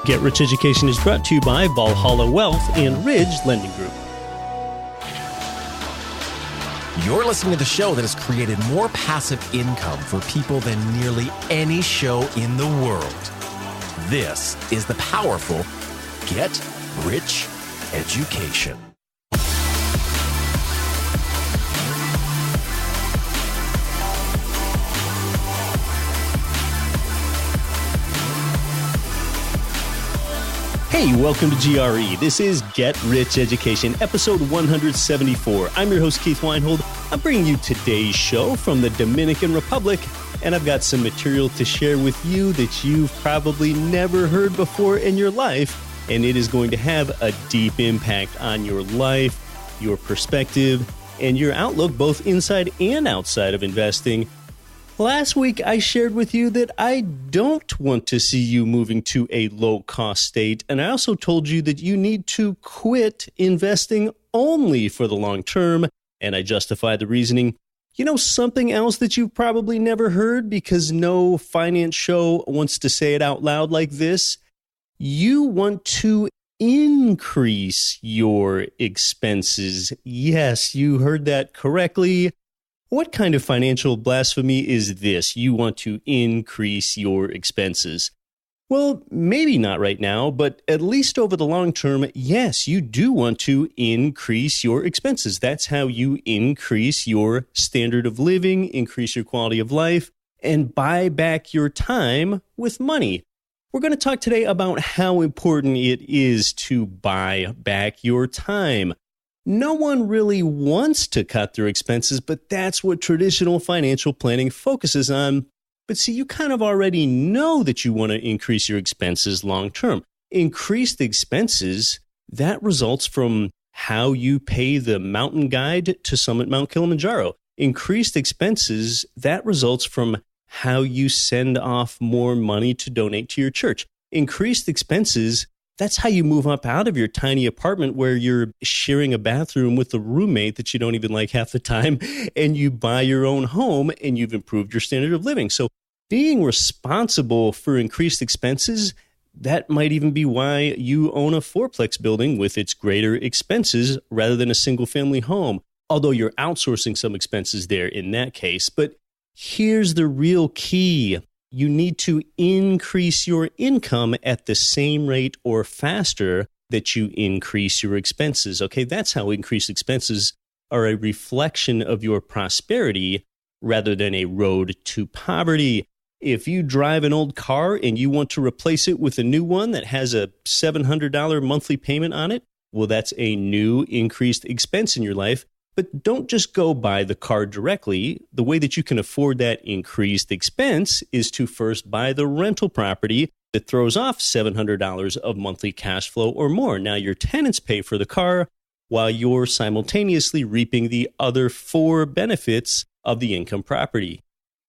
Get Rich Education is brought to you by Valhalla Wealth and Ridge Lending Group. You're listening to the show that has created more passive income for people than nearly any show in the world. This is the powerful Get Rich Education. Hey, welcome to GRE. This is Get Rich Education, episode 174. I'm your host, Keith Weinhold. I'm bringing you today's show from the Dominican Republic, and I've got some material to share with you that you've probably never heard before in your life, and it is going to have a deep impact on your life, your perspective, and your outlook, both inside and outside of investing. Last week, I shared with you that I don't want to see you moving to a low-cost state, and I also told you that you need to quit investing only for the long term, and I justified the reasoning. You know something else that you've probably never heard because no finance show wants to say it out loud like this? You want to increase your expenses. Yes, you heard that correctly. What kind of financial blasphemy is this? You want to increase your expenses. Well, maybe not right now, but at least over the long term, yes, you do want to increase your expenses. That's how you increase your standard of living, increase your quality of life, and buy back your time with money. We're going to talk today about how important it is to buy back your time. No one really wants to cut their expenses, but that's what traditional financial planning focuses on. But see, you kind of already know that you want to increase your expenses long term. Increased expenses, that results from how you pay the mountain guide to summit Mount Kilimanjaro. Increased expenses, that results from how you send off more money to donate to your church. Increased expenses, that's how you move up out of your tiny apartment where you're sharing a bathroom with a roommate that you don't even like half the time, and you buy your own home and you've improved your standard of living. So being responsible for increased expenses, that might even be why you own a fourplex building with its greater expenses rather than a single family home, although you're outsourcing some expenses there in that case. But here's the real key. You need to increase your income at the same rate or faster that you increase your expenses. Okay, that's how increased expenses are a reflection of your prosperity rather than a road to poverty. If you drive an old car and you want to replace it with a new one that has a $700 monthly payment on it, well, that's a new increased expense in your life. But don't just go buy the car directly. The way that you can afford that increased expense is to first buy the rental property that throws off $700 of monthly cash flow or more. Now your tenants pay for the car while you're simultaneously reaping the other four benefits of the income property.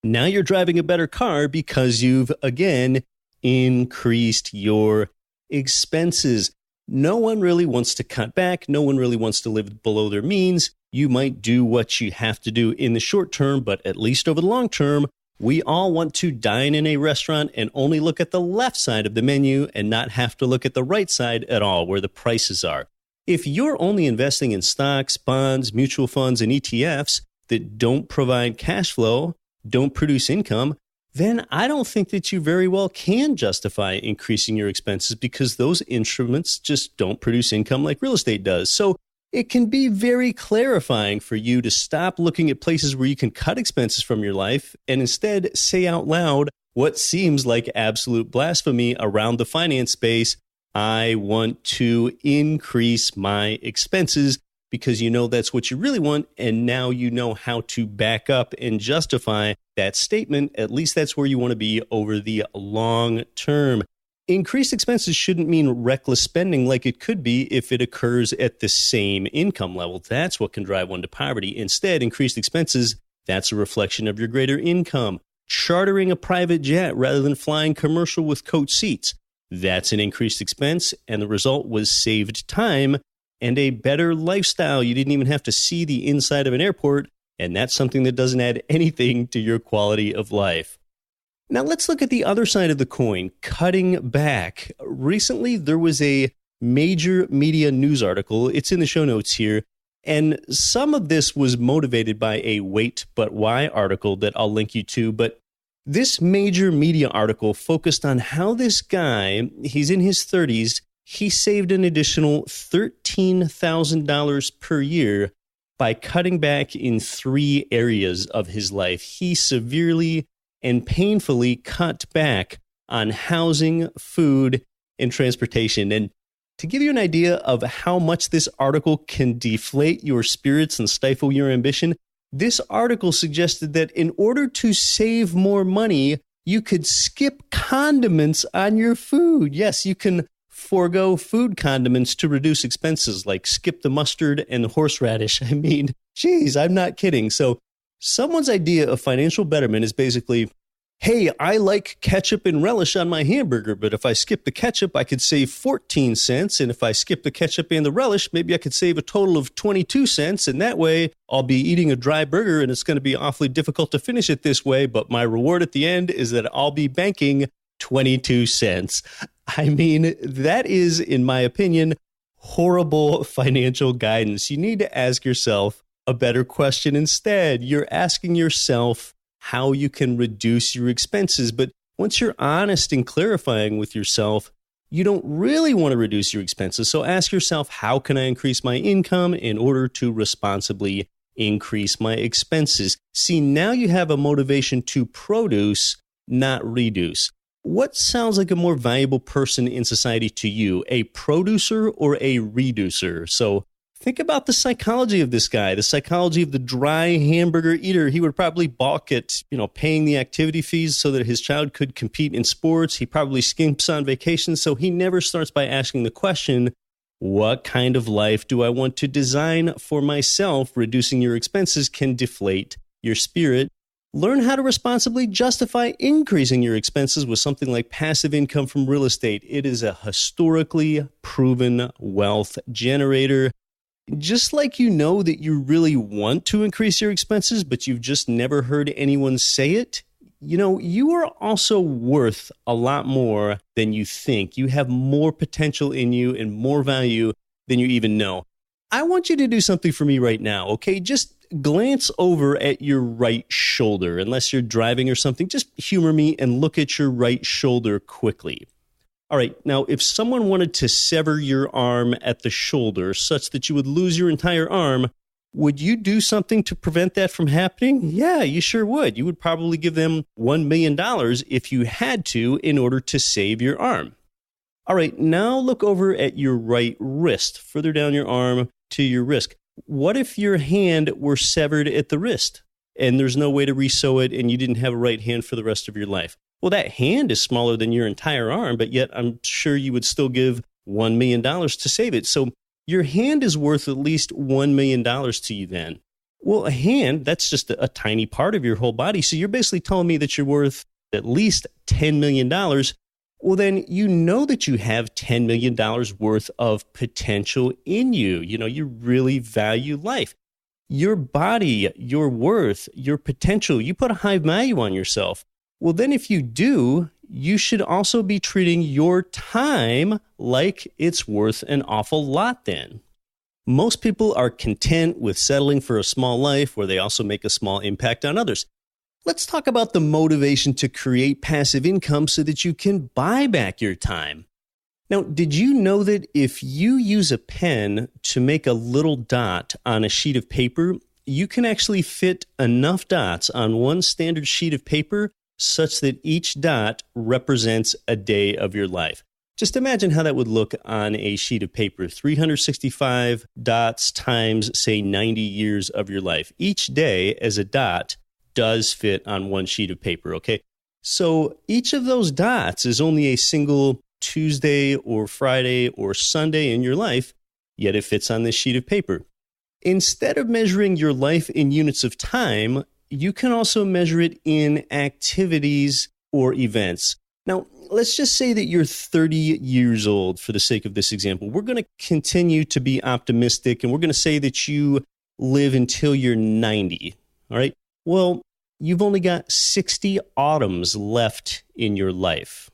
Now you're driving a better car because you've, again, increased your expenses. No one really wants to cut back. No one really wants to live below their means. You might do what you have to do in the short term, but at least over the long term, we all want to dine in a restaurant and only look at the left side of the menu and not have to look at the right side at all, where the prices are. If you're only investing in stocks, bonds, mutual funds, and ETFs that don't provide cash flow, don't produce income, then I don't think that you very well can justify increasing your expenses because those instruments just don't produce income like real estate does. So it can be very clarifying for you to stop looking at places where you can cut expenses from your life and instead say out loud what seems like absolute blasphemy around the finance space. I want to increase my expenses because you know that's what you really want, and now you know how to back up and justify that statement. At least that's where you want to be over the long term. Increased expenses shouldn't mean reckless spending like it could be if it occurs at the same income level. That's what can drive one to poverty. Instead, increased expenses, that's a reflection of your greater income. Chartering a private jet rather than flying commercial with coach seats, that's an increased expense, and the result was saved time and a better lifestyle. You didn't even have to see the inside of an airport, and that's something that doesn't add anything to your quality of life. Now let's look at the other side of the coin, cutting back. Recently, there was a major media news article. It's in the show notes here. And some of this was motivated by a Wait But Why article that I'll link you to. But this major media article focused on how this guy, he's in his 30s, he saved an additional $13,000 per year by cutting back in 3 areas of his life. He severely and painfully cut back on housing, food, and transportation. And to give you an idea of how much this article can deflate your spirits and stifle your ambition, this article suggested that in order to save more money, you could skip condiments on your food. Yes, you can forego food condiments to reduce expenses, like skip the mustard and the horseradish. I mean, geez, I'm not kidding. So someone's idea of financial betterment is basically, hey, I like ketchup and relish on my hamburger, but if I skip the ketchup, I could save 14 cents. And if I skip the ketchup and the relish, maybe I could save a total of 22 cents. And that way I'll be eating a dry burger and it's going to be awfully difficult to finish it this way. But my reward at the end is that I'll be banking 22 cents. I mean, that is, in my opinion, horrible financial guidance. You need to ask yourself a better question instead. You're asking yourself how you can reduce your expenses. But once you're honest and clarifying with yourself, you don't really want to reduce your expenses. So ask yourself, how can I increase my income in order to responsibly increase my expenses? See, now you have a motivation to produce, not reduce. What sounds like a more valuable person in society to you, a producer or a reducer? So think about the psychology of this guy, the psychology of the dry hamburger eater. He would probably balk at, paying the activity fees so that his child could compete in sports. He probably skimps on vacation. So he never starts by asking the question, what kind of life do I want to design for myself? Reducing your expenses can deflate your spirit. Learn how to responsibly justify increasing your expenses with something like passive income from real estate. It is a historically proven wealth generator. Just like you know that you really want to increase your expenses, but you've just never heard anyone say it, you are also worth a lot more than you think. You have more potential in you and more value than you even know. I want you to do something for me right now, okay? Just glance over at your right shoulder. Unless you're driving or something, just humor me and look at your right shoulder quickly. All right, now if someone wanted to sever your arm at the shoulder such that you would lose your entire arm, would you do something to prevent that from happening? Yeah, you sure would. You would probably give them $1 million if you had to in order to save your arm. All right, now look over at your right wrist, further down your arm to your wrist. What if your hand were severed at the wrist and there's no way to re-sew it and you didn't have a right hand for the rest of your life? Well, that hand is smaller than your entire arm, but yet I'm sure you would still give $1 million to save it. So your hand is worth at least $1 million to you then. Well, a hand, that's just a tiny part of your whole body. So you're basically telling me that you're worth at least $10 million. Well, then you know that you have $10 million worth of potential in you. You really value life. Your body, your worth, your potential, you put a high value on yourself. Well, then if you do, you should also be treating your time like it's worth an awful lot then. Most people are content with settling for a small life where they also make a small impact on others. Let's talk about the motivation to create passive income so that you can buy back your time. Now, did you know that if you use a pen to make a little dot on a sheet of paper, you can actually fit enough dots on one standard sheet of paper such that each dot represents a day of your life? Just imagine how that would look on a sheet of paper. 365 dots times, say, 90 years of your life. Each day as a dot does fit on one sheet of paper, okay? So each of those dots is only a single Tuesday or Friday or Sunday in your life, yet it fits on this sheet of paper. Instead of measuring your life in units of time, you can also measure it in activities or events. Now, let's just say that you're 30 years old for the sake of this example. We're going to continue to be optimistic, and we're going to say that you live until you're 90, all right? Well, you've only got 60 autumns left in your life.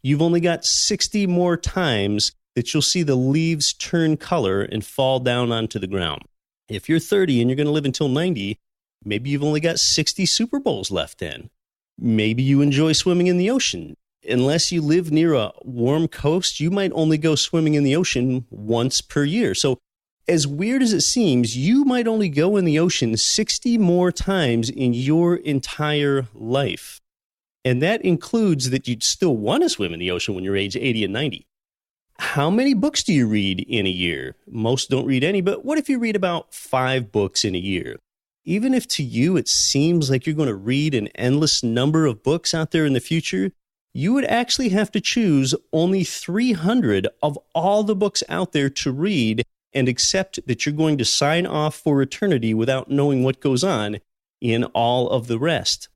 You've only got 60 more times that you'll see the leaves turn color and fall down onto the ground. If you're 30 and you're going to live until 90, maybe you've only got 60 Super Bowls left then. Maybe you enjoy swimming in the ocean. Unless you live near a warm coast, you might only go swimming in the ocean once per year. So as weird as it seems, you might only go in the ocean 60 more times in your entire life. And that includes that you'd still want to swim in the ocean when you're age 80 and 90. How many books do you read in a year? Most don't read any, but what if you read about 5 books in a year? Even if to you it seems like you're going to read an endless number of books out there in the future, you would actually have to choose only 300 of all the books out there to read and accept that you're going to sign off for eternity without knowing what goes on in all of the rest.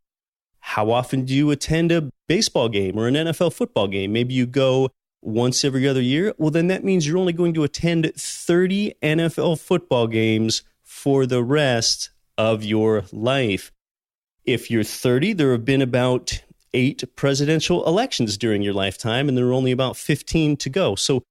How often do you attend a baseball game or an NFL football game? Maybe you go once every other year. Well, then that means you're only going to attend 30 NFL football games for the rest of your life. If you're 30, there have been about 8 presidential elections during your lifetime, and there are only about 15 to go. So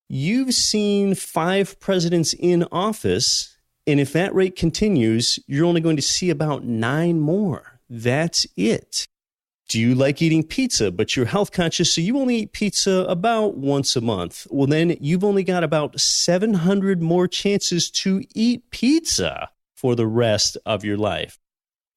you've seen 5 presidents in office, and if that rate continues, you're only going to see about 9 more. That's it. Do you like eating pizza, but you're health conscious, so you only eat pizza about once a month? Well, then you've only got about 700 more chances to eat pizza for the rest of your life.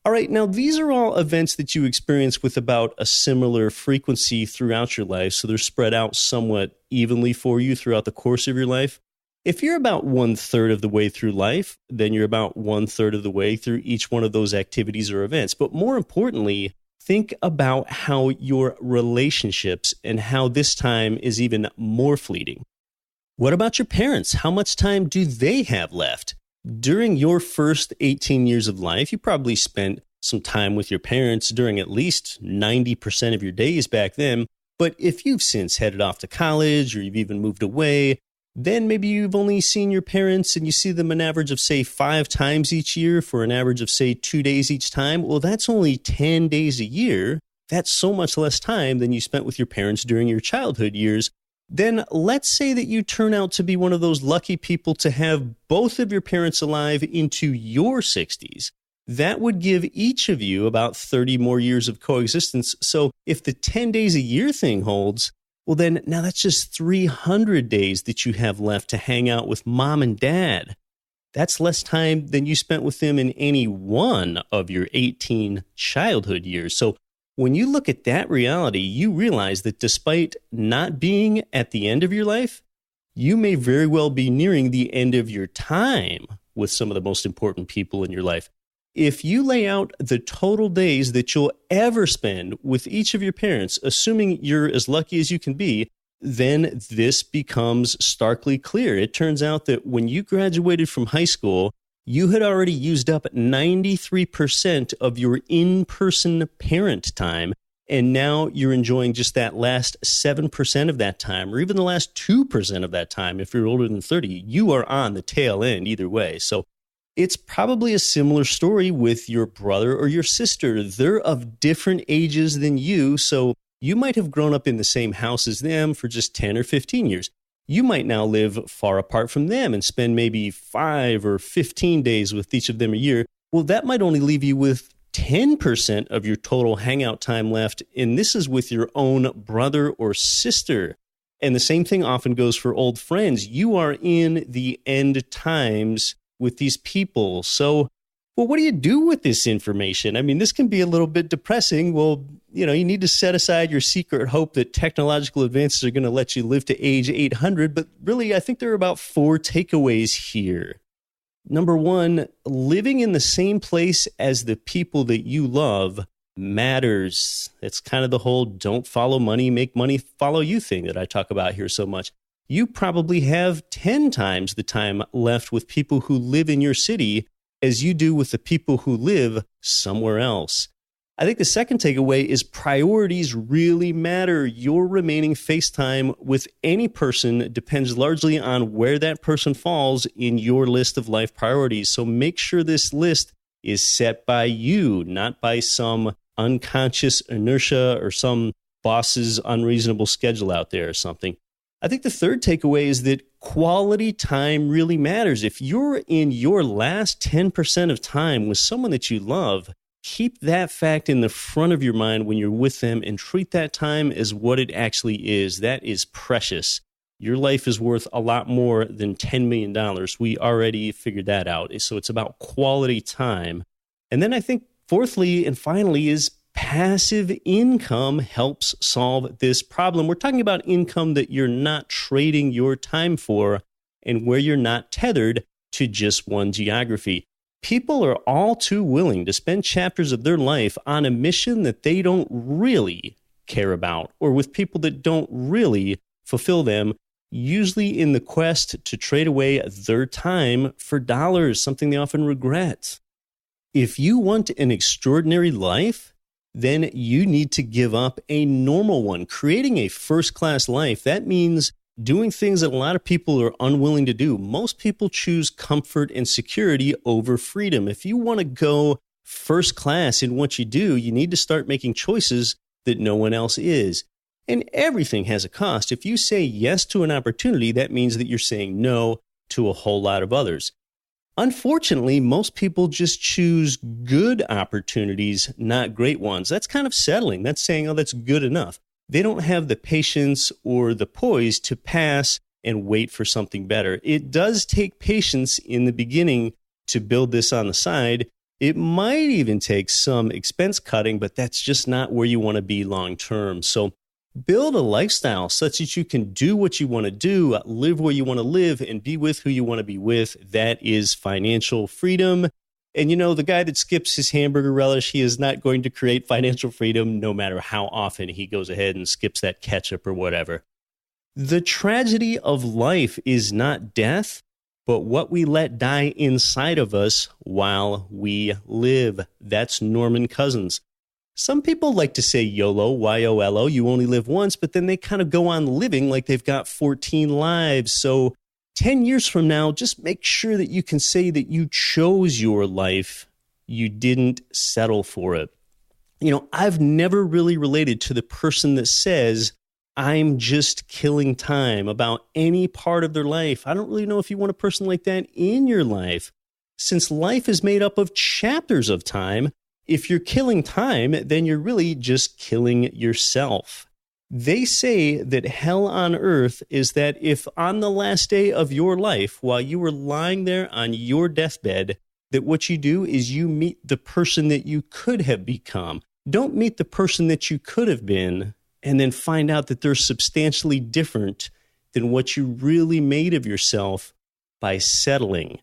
All right, now these are all events that you experience with about a similar frequency throughout your life, so they're spread out somewhat evenly for you throughout the course of your life. If you're about 1/3 of the way through life, then you're about 1/3 of the way through each one of those activities or events. But more importantly, think about how your relationships and how this time is even more fleeting. What about your parents? How much time do they have left? During your first 18 years of life, you probably spent some time with your parents during at least 90% of your days back then. But if you've since headed off to college or you've even moved away, then maybe you've only seen your parents and you see them an average of, say, 5 times each year for an average of, say, 2 days each time. Well, that's only 10 days a year. That's so much less time than you spent with your parents during your childhood years. Then let's say that you turn out to be one of those lucky people to have both of your parents alive into your 60s. That would give each of you about 30 more years of coexistence. So if the 10 days a year thing holds, well then now that's just 300 days that you have left to hang out with mom and dad. That's less time than you spent with them in any one of your 18 childhood years. So when you look at that reality, you realize that despite not being at the end of your life, you may very well be nearing the end of your time with some of the most important people in your life. If you lay out the total days that you'll ever spend with each of your parents, assuming you're as lucky as you can be, then this becomes starkly clear. It turns out that when you graduated from high school, you had already used up 93% of your in-person parent time, and now you're enjoying just that last 7% of that time, or even the last 2% of that time. If you're older than 30, you are on the tail end either way. So it's probably a similar story with your brother or your sister. They're of different ages than you, so you might have grown up in the same house as them for just 10 or 15 years. You might now live far apart from them and spend maybe 5 or 15 days with each of them a year. Well, that might only leave you with 10% of your total hangout time left, and this is with your own brother or sister. And the same thing often goes for old friends. You are in the end times with these people. So, well, what do you do with this information? I mean, this can be a little bit depressing. Well, you need to set aside your secret hope that technological advances are going to let you live to age 800. But really, I think there are about 4 takeaways here. Number 1, living in the same place as the people that you love matters. It's kind of the whole don't follow money, make money follow you thing that I talk about here so much. You probably have 10 times the time left with people who live in your city as you do with the people who live somewhere else. I think the second takeaway is priorities really matter. Your remaining face time with any person depends largely on where that person falls in your list of life priorities. So make sure this list is set by you, not by some unconscious inertia or some boss's unreasonable schedule out there or something. I think the third takeaway is that quality time really matters. If you're in your last 10% of time with someone that you love, keep that fact in the front of your mind when you're with them and treat that time as what it actually is. That is precious. Your life is worth a lot more than $10 million. We already figured that out. So it's about quality time. And then I think fourthly and finally is passive income helps solve this problem. We're talking about income that you're not trading your time for and where you're not tethered to just one geography. People are all too willing to spend chapters of their life on a mission that they don't really care about or with people that don't really fulfill them, usually in the quest to trade away their time for dollars, something they often regret. If you want an extraordinary life, then you need to give up a normal one. Creating a first-class life, that means doing things that a lot of people are unwilling to do. Most people choose comfort and security over freedom. If you want to go first class in what you do, you need to start making choices that no one else is. And everything has a cost. If you say yes to an opportunity, that means that you're saying no to a whole lot of others. Unfortunately, most people just choose good opportunities, not great ones. That's kind of settling. That's saying, oh, that's good enough. They don't have the patience or the poise to pass and wait for something better. It does take patience in the beginning to build this on the side. It might even take some expense cutting, but that's just not where you want to be long term. So build a lifestyle such that you can do what you want to do, live where you want to live, and be with who you want to be with. That is financial freedom. And you know, the guy that skips his hamburger relish, he is not going to create financial freedom no matter how often he goes ahead and skips that ketchup or whatever. The tragedy of life is not death, but what we let die inside of us while we live. That's Norman Cousins. Some people like to say YOLO, Y-O-L-O, you only live once, but then they kind of go on living like they've got 14 lives. So 10 years from now, just make sure that you can say that you chose your life. You didn't settle for it. You know, I've never really related to the person that says, I'm just killing time about any part of their life. I don't really know if you want a person like that in your life. Since life is made up of chapters of time, if you're killing time, then you're really just killing yourself. They say that hell on earth is that if on the last day of your life, while you were lying there on your deathbed, that what you do is you meet the person that you could have become. Don't meet the person that you could have been and then find out that they're substantially different than what you really made of yourself by settling.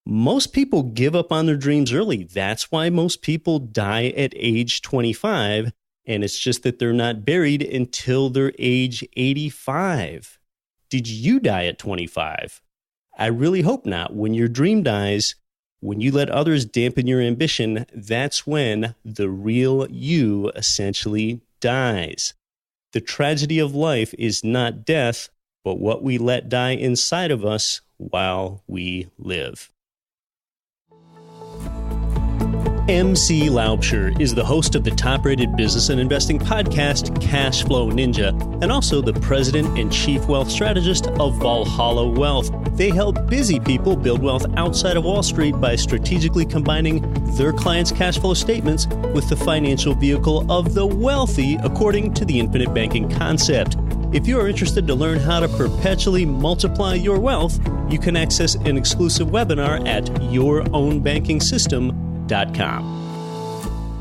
Most people give up on their dreams early. That's why most people die at age 25. And it's just that they're not buried until they're age 85. Did you die at 25? I really hope not. When your dream dies, when you let others dampen your ambition, that's when the real you essentially dies. The tragedy of life is not death, but what we let die inside of us while we live. MC Laubscher is the host of the top-rated business and investing podcast, Cash Flow Ninja, and also the president and chief wealth strategist of Valhalla Wealth. They help busy people build wealth outside of Wall Street by strategically combining their clients' cash flow statements with the financial vehicle of the wealthy, according to the infinite banking concept. If you are interested to learn how to perpetually multiply your wealth, you can access an exclusive webinar at yourownbankingsystem.com.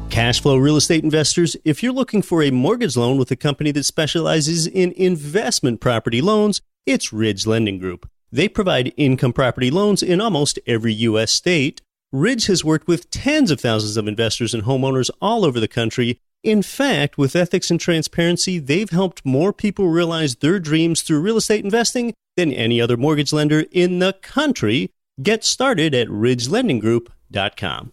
Cash flow real estate investors, if you're looking for a mortgage loan with a company that specializes in investment property loans, it's Ridge Lending Group. They provide income property loans in almost every U.S. state. Ridge has worked with tens of thousands of investors and homeowners all over the country. In fact, with ethics and transparency, they've helped more people realize their dreams through real estate investing than any other mortgage lender in the country. Get started at ridgelendinggroup.com.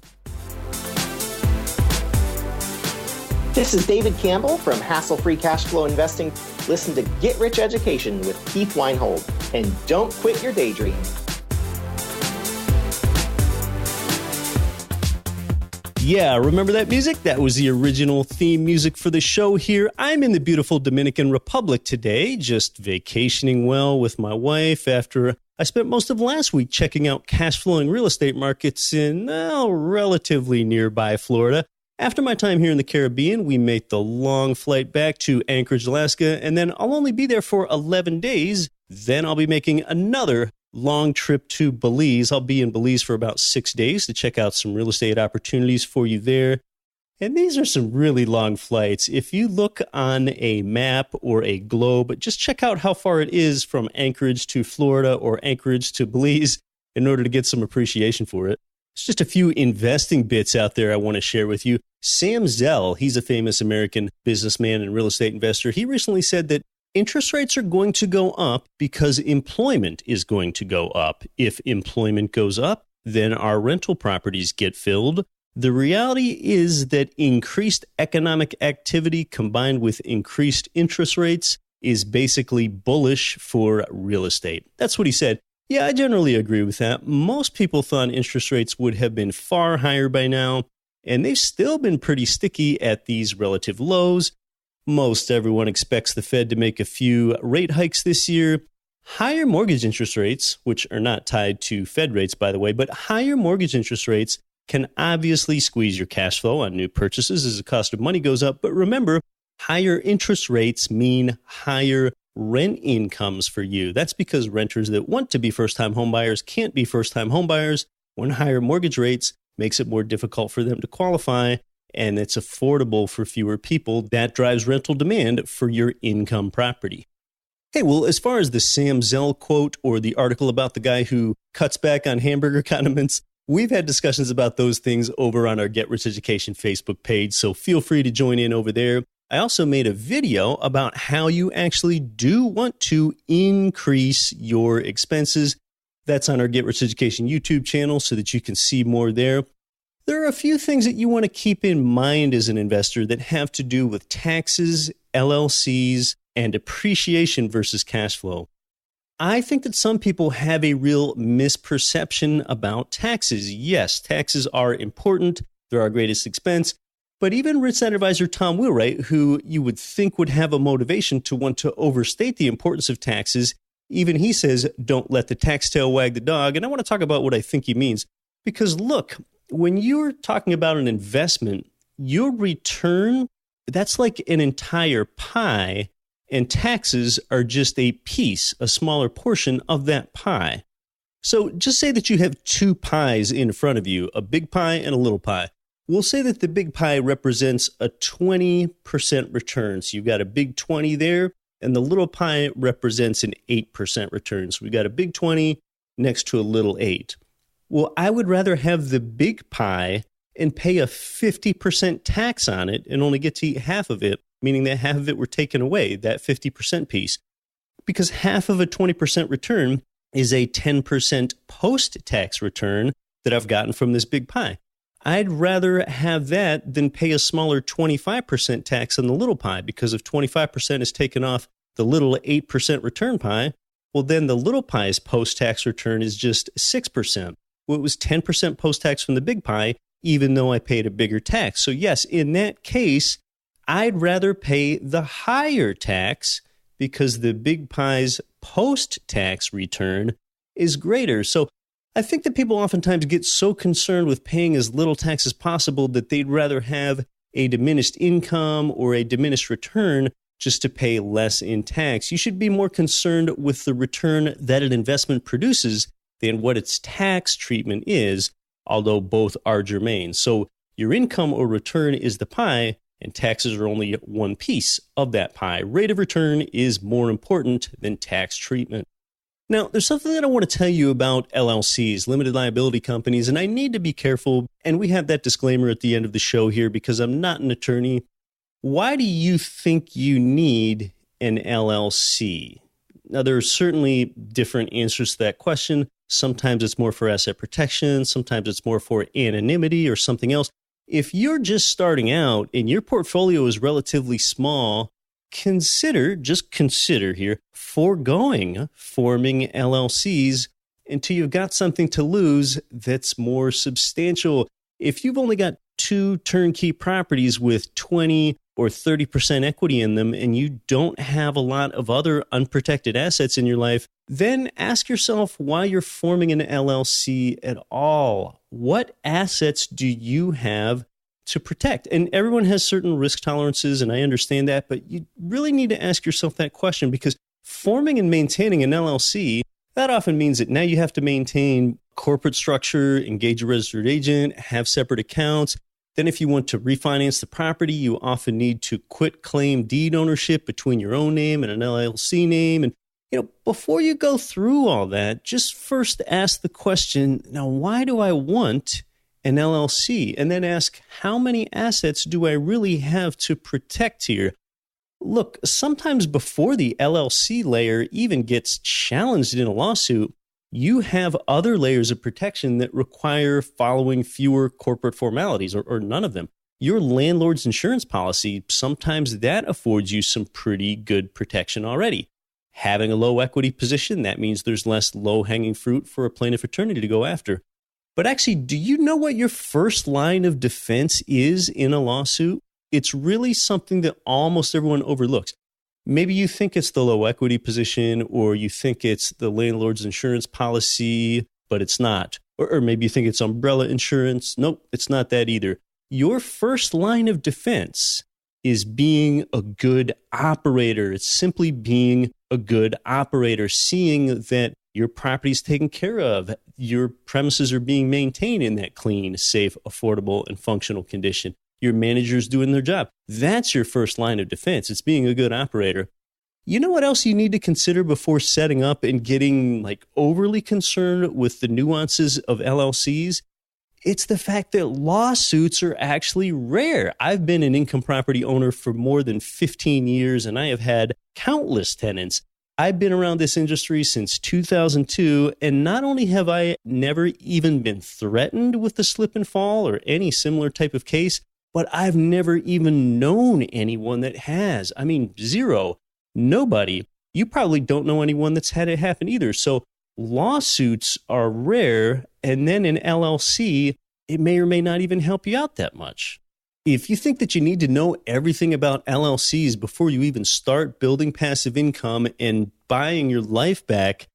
This is David Campbell from Hassle-Free Cash Flow Investing. Listen to Get Rich Education with Keith Weinhold, and don't quit your daydream. Yeah, remember that music? That was the original theme music for the show here. I'm in the beautiful Dominican Republic today, just vacationing well with my wife after I spent most of last week checking out cash-flowing real estate markets in relatively nearby Florida. After my time here in the Caribbean, we made the long flight back to Anchorage, Alaska, and then I'll only be there for 11 days. Then I'll be making another long trip to Belize. I'll be in Belize for about 6 days to check out some real estate opportunities for you there. And these are some really long flights. If you look on a map or a globe, just check out how far it is from Anchorage to Florida or Anchorage to Belize in order to get some appreciation for it. It's just a few investing bits out there I want to share with you. Sam Zell, he's a famous American businessman and real estate investor. He recently said that interest rates are going to go up because employment is going to go up. If employment goes up, then our rental properties get filled. The reality is that increased economic activity combined with increased interest rates is basically bullish for real estate. That's what he said. Yeah, I generally agree with that. Most people thought interest rates would have been far higher by now, and they've still been pretty sticky at these relative lows. Most everyone expects the Fed to make a few rate hikes this year. Higher mortgage interest rates, which are not tied to Fed rates, by the way, but higher mortgage interest rates can obviously squeeze your cash flow on new purchases as the cost of money goes up. But remember, higher interest rates mean higher rent incomes for you. That's because renters that want to be first-time homebuyers can't be first-time homebuyers when higher mortgage rates makes it more difficult for them to qualify, and it's affordable for fewer people. That drives rental demand for your income property. Hey, well, as far as the Sam Zell quote or the article about the guy who cuts back on hamburger condiments, we've had discussions about those things over on our Get Rich Education Facebook page, so feel free to join in over there. I also made a video about how you actually do want to increase your expenses. That's on our Get Rich Education YouTube channel so that you can see more there. There are a few things that you want to keep in mind as an investor that have to do with taxes, LLCs, and appreciation versus cash flow. I think that some people have a real misperception about taxes. Yes, taxes are important. They're our greatest expense. But even Rich Side Advisor Tom Wheelwright, who you would think would have a motivation to want to overstate the importance of taxes, even he says, don't let the tax tail wag the dog. And I want to talk about what I think he means. Because look, when you're talking about an investment, your return, that's like an entire pie, and taxes are just a piece, a smaller portion of that pie. So just say that you have two pies in front of you, a big pie and a little pie. We'll say that the big pie represents a 20% return. So you've got a big 20 there, and the little pie represents an 8% return. So we've got a big 20 next to a little 8. Well, I would rather have the big pie and pay a 50% tax on it and only get to eat half of it, meaning that half of it were taken away, that 50% piece. Because half of a 20% return is a 10% post-tax return that I've gotten from this big pie. I'd rather have that than pay a smaller 25% tax on the little pie, because if 25% is taken off the little 8% return pie, well, then the little pie's post-tax return is just 6%. Well, it was 10% post-tax from the big pie, even though I paid a bigger tax. So yes, in that case, I'd rather pay the higher tax because the big pie's post-tax return is greater. So I think that people oftentimes get so concerned with paying as little tax as possible that they'd rather have a diminished income or a diminished return just to pay less in tax. You should be more concerned with the return that an investment produces than what its tax treatment is, although both are germane. So your income or return is the pie, and taxes are only one piece of that pie. Rate of return is more important than tax treatment. Now, there's something that I want to tell you about LLCs, limited liability companies, and I need to be careful, and we have that disclaimer at the end of the show here because I'm not an attorney. Why do you think you need an LLC? Now, there are certainly different answers to that question. Sometimes it's more for asset protection. Sometimes it's more for anonymity or something else. If you're just starting out and your portfolio is relatively small, just consider here, foregoing forming LLCs until you've got something to lose that's more substantial. If you've only got 2 turnkey properties with 20 or 30% equity in them, and you don't have a lot of other unprotected assets in your life, then ask yourself why you're forming an LLC at all. What assets do you have to protect? And everyone has certain risk tolerances, and I understand that, but you really need to ask yourself that question, because forming and maintaining an LLC, that often means that now you have to maintain corporate structure, engage a registered agent, have separate accounts. Then if you want to refinance the property, you often need to quit claim deed ownership between your own name and an LLC name. And, before you go through all that, just first ask the question, now, why do I want an LLC? And then ask, how many assets do I really have to protect here? Look, sometimes before the LLC layer even gets challenged in a lawsuit, you have other layers of protection that require following fewer corporate formalities or none of them. Your landlord's insurance policy, sometimes that affords you some pretty good protection already. Having a low equity position, that means there's less low-hanging fruit for a plaintiff attorney to go after. But actually, do you know what your first line of defense is in a lawsuit? It's really something that almost everyone overlooks. Maybe you think it's the low equity position, or you think it's the landlord's insurance policy, but it's not. Or maybe you think it's umbrella insurance. Nope, it's not that either. Your first line of defense is being a good operator. It's simply being a good operator, seeing that your property is taken care of, your premises are being maintained in that clean, safe, affordable, and functional condition. Your manager's doing their job. That's your first line of defense. It's being a good operator. You know what else you need to consider before setting up and getting overly concerned with the nuances of LLCs? It's the fact that lawsuits are actually rare. I've been an income property owner for more than 15 years, and I have had countless tenants. I've been around this industry since 2002, and not only have I never even been threatened with the slip and fall or any similar type of case, but I've never even known anyone that has. I mean, zero. Nobody. You probably don't know anyone that's had it happen either. So lawsuits are rare, and then an LLC, it may or may not even help you out that much. If you think that you need to know everything about LLCs before you even start building passive income and buying your life back,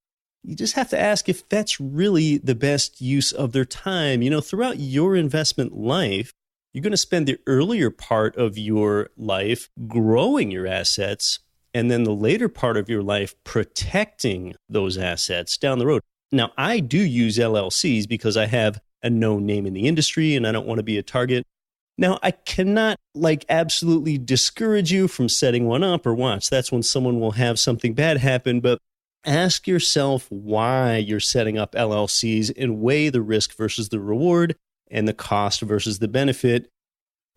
you just have to ask if that's really the best use of their time. Throughout your investment life, you're going to spend the earlier part of your life growing your assets, and then the later part of your life protecting those assets down the road. Now, I do use LLCs because I have a known name in the industry and I don't want to be a target. Now, I cannot absolutely discourage you from setting one up or watch. That's when someone will have something bad happen. But ask yourself why you're setting up LLCs and weigh the risk versus the reward and the cost versus the benefit.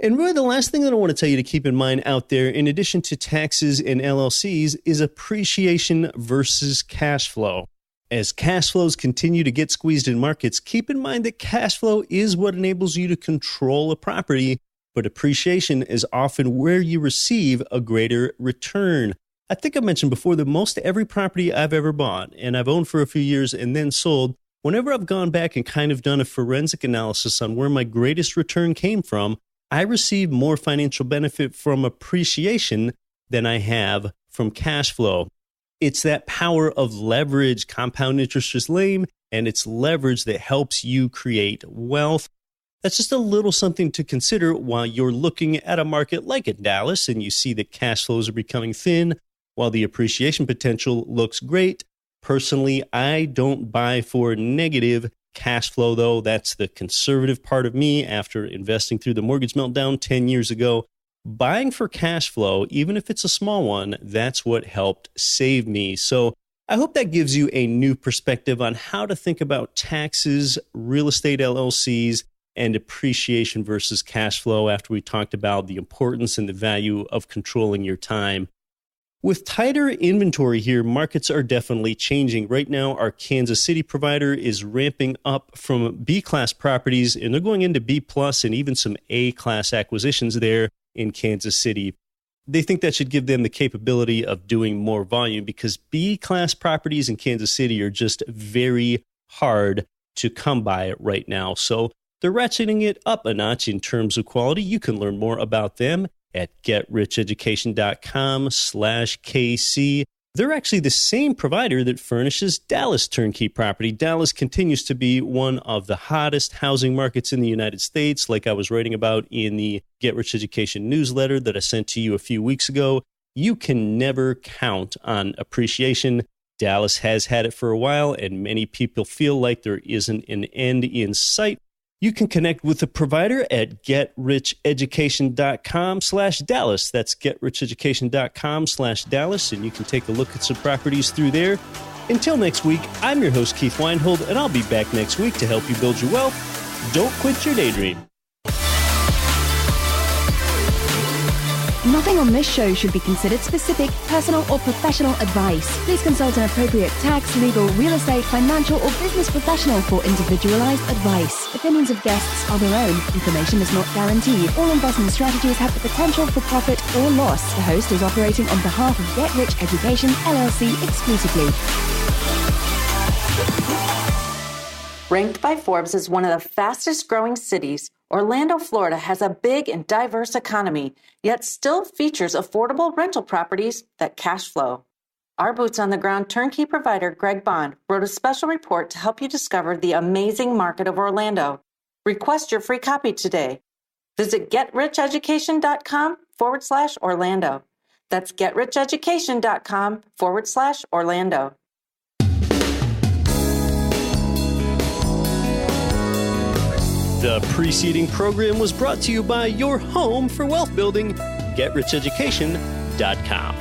And really the last thing that I want to tell you to keep in mind out there, in addition to taxes and LLCs, is appreciation versus cash flow. As cash flows continue to get squeezed in markets, keep in mind that cash flow is what enables you to control a property, but appreciation is often where you receive a greater return. I think I mentioned before that most every property I've ever bought, and I've owned for a few years and then sold, whenever I've gone back and kind of done a forensic analysis on where my greatest return came from, I receive more financial benefit from appreciation than I have from cash flow. It's that power of leverage. Compound interest is lame, and it's leverage that helps you create wealth. That's just a little something to consider while you're looking at a market like in Dallas and you see that cash flows are becoming thin while the appreciation potential looks great. Personally, I don't buy for negative cash flow, though. That's the conservative part of me after investing through the mortgage meltdown 10 years ago. Buying for cash flow, even if it's a small one, that's what helped save me. So I hope that gives you a new perspective on how to think about taxes, real estate LLCs, and appreciation versus cash flow after we talked about the importance and the value of controlling your time. With tighter inventory here, markets are definitely changing. Right now, our Kansas City provider is ramping up from B-class properties, and they're going into B-plus and even some A-class acquisitions there in Kansas City. They think that should give them the capability of doing more volume because B-class properties in Kansas City are just very hard to come by right now. So They're ratcheting it up a notch in terms of quality. You can learn more about them at getricheducation.com/KC. They're actually the same provider that furnishes Dallas turnkey property. Dallas continues to be one of the hottest housing markets in the United States, like I was writing about in the Get Rich Education newsletter that I sent to you a few weeks ago. You can never count on appreciation. Dallas has had it for a while, and many people feel like there isn't an end in sight. You can connect with the provider at getricheducation.com/Dallas. That's getricheducation.com/Dallas, and you can take a look at some properties through there. Until next week, I'm your host, Keith Weinhold, and I'll be back next week to help you build your wealth. Don't quit your daydream. Nothing on this show should be considered specific, personal, or professional advice. Please consult an appropriate tax, legal, real estate, financial, or business professional for individualized advice. Opinions of guests are their own. Information is not guaranteed. All investment strategies have the potential for profit or loss. The host is operating on behalf of Get Rich Education, LLC exclusively. Ranked by Forbes as one of the fastest growing cities, Orlando, Florida has a big and diverse economy, yet still features affordable rental properties that cash flow. Our boots-on-the-ground turnkey provider, Greg Bond, wrote a special report to help you discover the amazing market of Orlando. Request your free copy today. Visit getricheducation.com/Orlando. That's getricheducation.com/Orlando. The preceding program was brought to you by your home for wealth building, getricheducation.com.